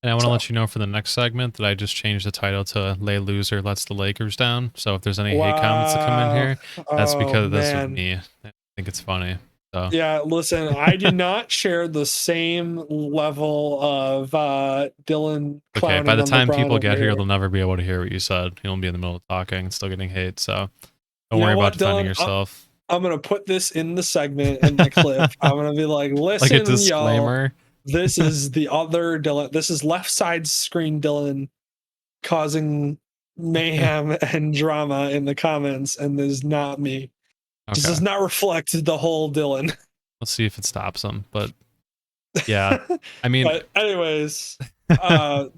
And I want to So let you know for the next segment that I just changed the title to "Lay Loser Lets the Lakers Down." So if there's any hate comments that come in wow. here, that's Oh because this was man. me. I think it's funny. So Yeah, listen, I do not share the same level of Dylan okay, by clowning the on time LeBron people over get here, here. they'll never be able to hear what you said. You'll be in the middle of talking and still getting hate. So don't You worry know about what, defending Dylan? yourself. I'm gonna put this in the segment in the clip. I'm gonna be like, Like a listen, y'all, disclaimer. this is the other Dylan. This is left side screen Dylan causing mayhem and drama in the comments, and this is not me. This Okay, does not reflect the whole Dylan. let's see if it stops them. But yeah, I mean, But anyways,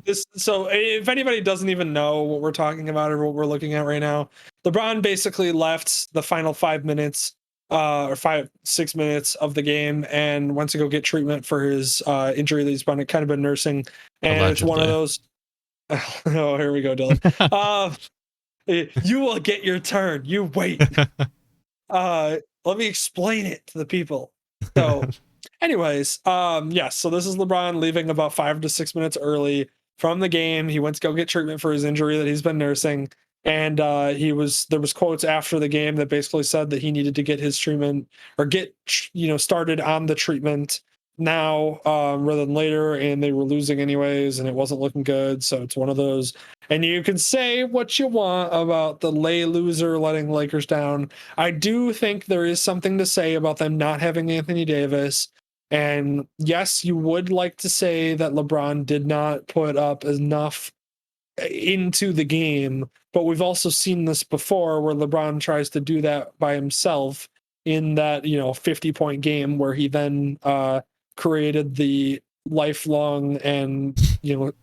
this so if anybody doesn't even know what we're talking about or what we're looking at right now, LeBron basically left the final 5 minutes or 5 6 minutes of the game and went to go get treatment for his injury that he's been nursing. And it's one of allegedly. those. Oh, here we go, Dylan. uh you will get your turn, you wait. Let me explain it to the people. So anyways, yes, so this is LeBron leaving about 5 to 6 minutes early from the game. He went to go get treatment for his injury that he's been nursing. And there was quotes after the game that basically said that he needed to get his treatment or get started on the treatment now rather than later, and they were losing anyways, and it wasn't looking good. So it's one of those. And you can say what you want about the lay loser letting Lakers down. I do think there is something to say about them not having Anthony Davis. And yes, you would like to say that LeBron did not put up enough into the game, but we've also seen this before where LeBron tries to do that by himself in that, 50-point game where he then created the lifelong and,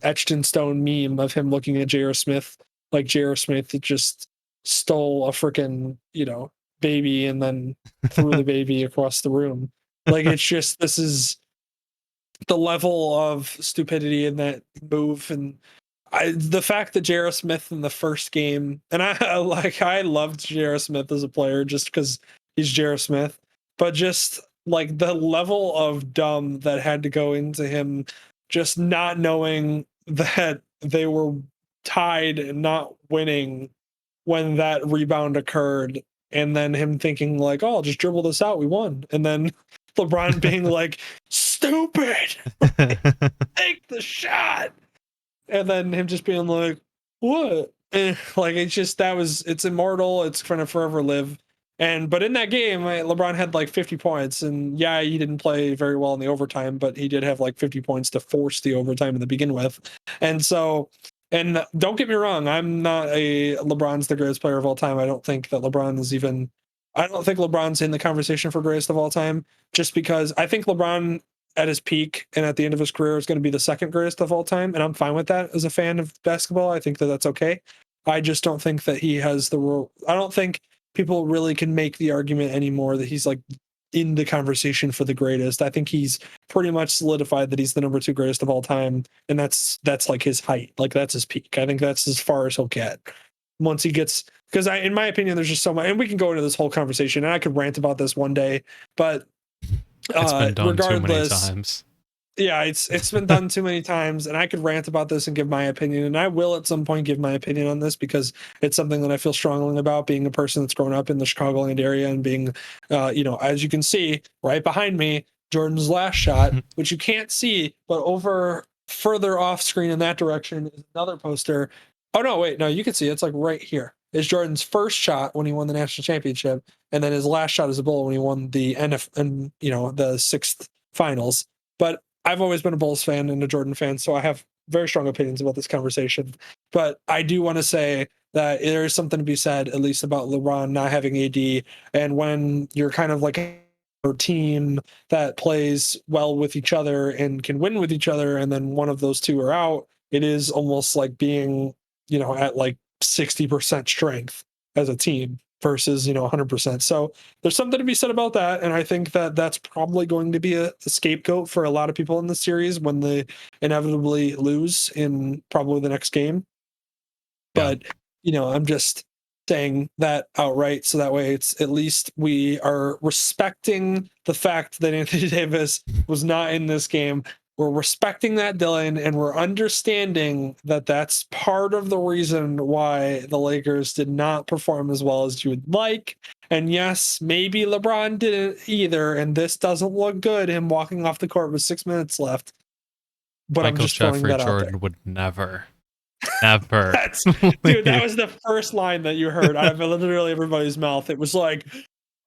etched in stone meme of him looking at J.R. Smith like J.R. Smith just stole a freaking, baby and then threw the baby across the room. Like it's just this is the level of stupidity in that move. And the fact that J.R. Smith in the first game, and I loved J.R. Smith as a player just because he's J.R. Smith, but just like the level of dumb that had to go into him just not knowing that they were tied and not winning when that rebound occurred, and then him thinking like, "Oh, I'll just dribble this out, we won," and then LeBron being like, "Stupid, take the shot," and then him just being like, "What?" Like it's just it's immortal. It's gonna forever live. And but in that game, LeBron had like 50 points, and yeah, he didn't play very well in the overtime, but he did have like 50 points to force the overtime to begin with. And so, and don't get me wrong, I'm not a LeBron's the greatest player of all time. I don't think that LeBron is even. I don't think LeBron's in the conversation for greatest of all time, just because I think LeBron at his peak and at the end of his career is going to be the second greatest of all time, and I'm fine with that as a fan of basketball. I think that that's okay. I just don't think that he has the role. I don't think people really can make the argument anymore that he's like in the conversation for the greatest. I think he's pretty much solidified that he's the number two greatest of all time, and that's like his height, like that's his peak. I think that's as far as he'll get once he gets. Because in my opinion, there's just so much, and we can go into this whole conversation, and I could rant about this one day, but It's been done too many regardless, times. yeah, it's been done too many times, and I could rant about this and give my opinion, and I will at some point give my opinion on this because it's something that I feel strongly about, being a person that's grown up in the Chicagoland area and being, as you can see right behind me, Jordan's last shot, which you can't see, but over further off screen in that direction is another poster. Oh no, wait, no, you can see it. It's like right here. Is Jordan's first shot when he won the national championship, and then his last shot as a Bull when he won the and the sixth finals. But I've always been a Bulls fan and a Jordan fan, so I have very strong opinions about this conversation. But I do want to say that there is something to be said, at least about LeBron not having AD. And when you're kind of like a team that plays well with each other and can win with each other, and then one of those two are out, it is almost like being, at like 60% strength as a team versus, 100%. So there's something to be said about that, and I think that that's probably going to be a scapegoat for a lot of people in the series when they inevitably lose in probably the next game. Yeah. But I'm just saying that outright so that way it's at least we are respecting the fact that Anthony Davis was not in this game. we're respecting that, Dylan, and we're understanding that that's part of the reason why the Lakers did not perform as well as you would like. And yes, maybe LeBron didn't either, and this doesn't look good, him walking off the court with 6 minutes left. But I'm Michael just throwing Jeffrey that out there. Jordan would never. Dude, that was the first line that you heard out of literally everybody's mouth. It was like,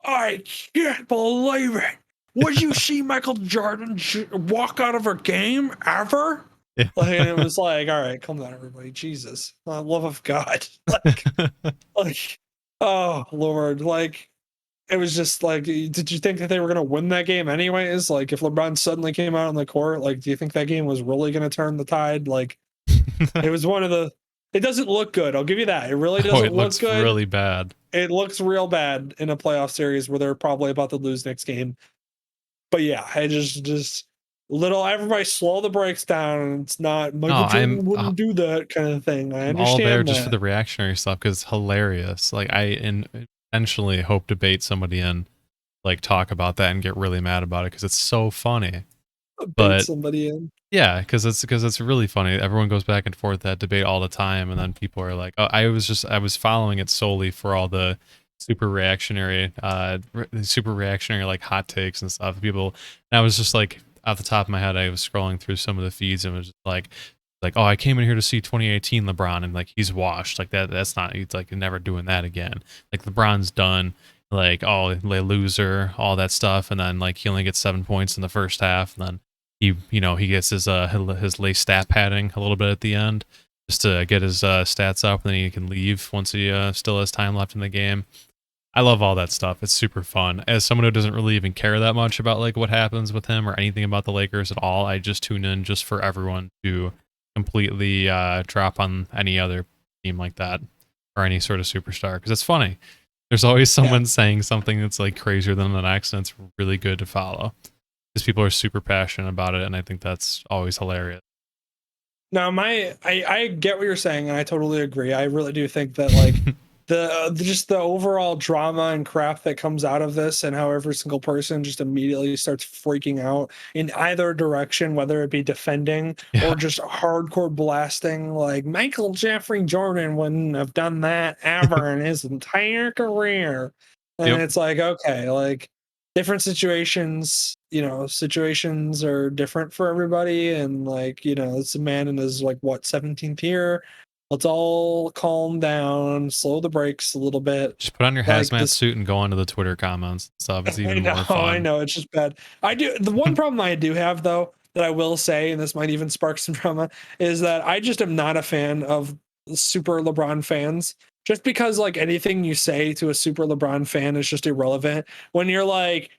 I can't believe it. Would you see Michael Jordan walk out of a game ever? Yeah. Like, and it was like, all right, calm down, everybody. Jesus, love of God. Like, oh Lord, like, it was just like, did you think that they were going to win that game anyways? Like, if LeBron suddenly came out on the court, like, do you think that game was really going to turn the tide? Like, it was one of the. It doesn't look good. I'll give you that. It really doesn't it look looks good. really bad. It looks real bad in a playoff series where they're probably about to lose next game. But yeah, I just little everybody slow the brakes down. It's not Michael Jordan wouldn't do that kind of thing. I I'm understand all there that. just for the reactionary stuff because it's hilarious. Like I intentionally hope to bait somebody in, like talk about that and get really mad about it because it's so funny. Bait somebody in. Yeah, because it's really funny. Everyone goes back and forth that debate all the time, and then people are like, "Oh, I was following it solely for all the super reactionary like hot takes and stuff." People, and I was just like, off the top of my head, I was scrolling through some of the feeds and was just like, "Oh, I came in here to see 2018 LeBron, and like he's washed. Like that's not. He's like never doing that again. Like LeBron's done." Like, oh, loser, all that stuff, and then like he only gets 7 points in the first half, and then he gets his late stat padding a little bit at the end just to get his stats up, and then he can leave once he still has time left in the game. I love all that stuff. It's super fun. As someone who doesn't really even care that much about like what happens with him or anything about the Lakers at all, I just tune in just for everyone to completely drop on any other team like that or any sort of superstar because it's funny. There's always someone saying something that's like crazier than the next, and it's really good to follow because people are super passionate about it, and I think that's always hilarious. Now, I get what you're saying, and I totally agree. I really do think that like just the overall drama and crap that comes out of this, and how every single person just immediately starts freaking out in either direction, whether it be defending or just hardcore blasting, like Michael Jeffrey Jordan wouldn't have done that ever in his entire career. And it's like, okay, like different situations, situations are different for everybody. And like, it's a man in his like 17th year. Let's all calm down, slow the brakes a little bit. Just put on your hazmat suit and go onto the Twitter comments and stuff. It's even more fun. I know, it's just bad. The one problem I do have though, that I will say, and this might even spark some drama, is that I just am not a fan of super LeBron fans. Just because like anything you say to a super LeBron fan is just irrelevant. When you're like,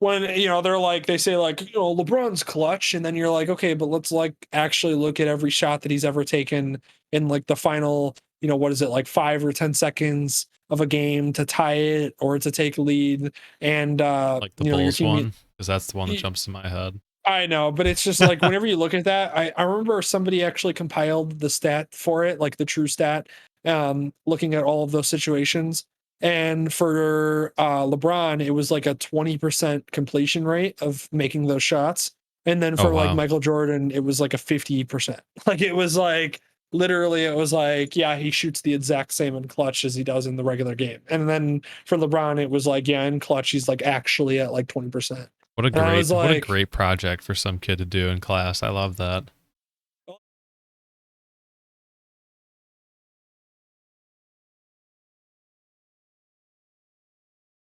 they're like, they say like, LeBron's clutch, and then you're like, okay, but let's like actually look at every shot that he's ever taken in like the final, what is it, like 5 or 10 seconds of a game to tie it or to take lead. And like the Bulls one, because that's the one that jumps to my head. I know, but it's just like whenever you look at that, I remember somebody actually compiled the stat for it, like the true stat, looking at all of those situations. And for LeBron, it was like a 20% completion rate of making those shots. And then for like Michael Jordan, it was like a 50%. Like it was like literally, it was like, yeah, he shoots the exact same in clutch as he does in the regular game. And then for LeBron, it was like, yeah, in clutch, he's like actually at like 20%. What a great project for some kid to do in class. I love that.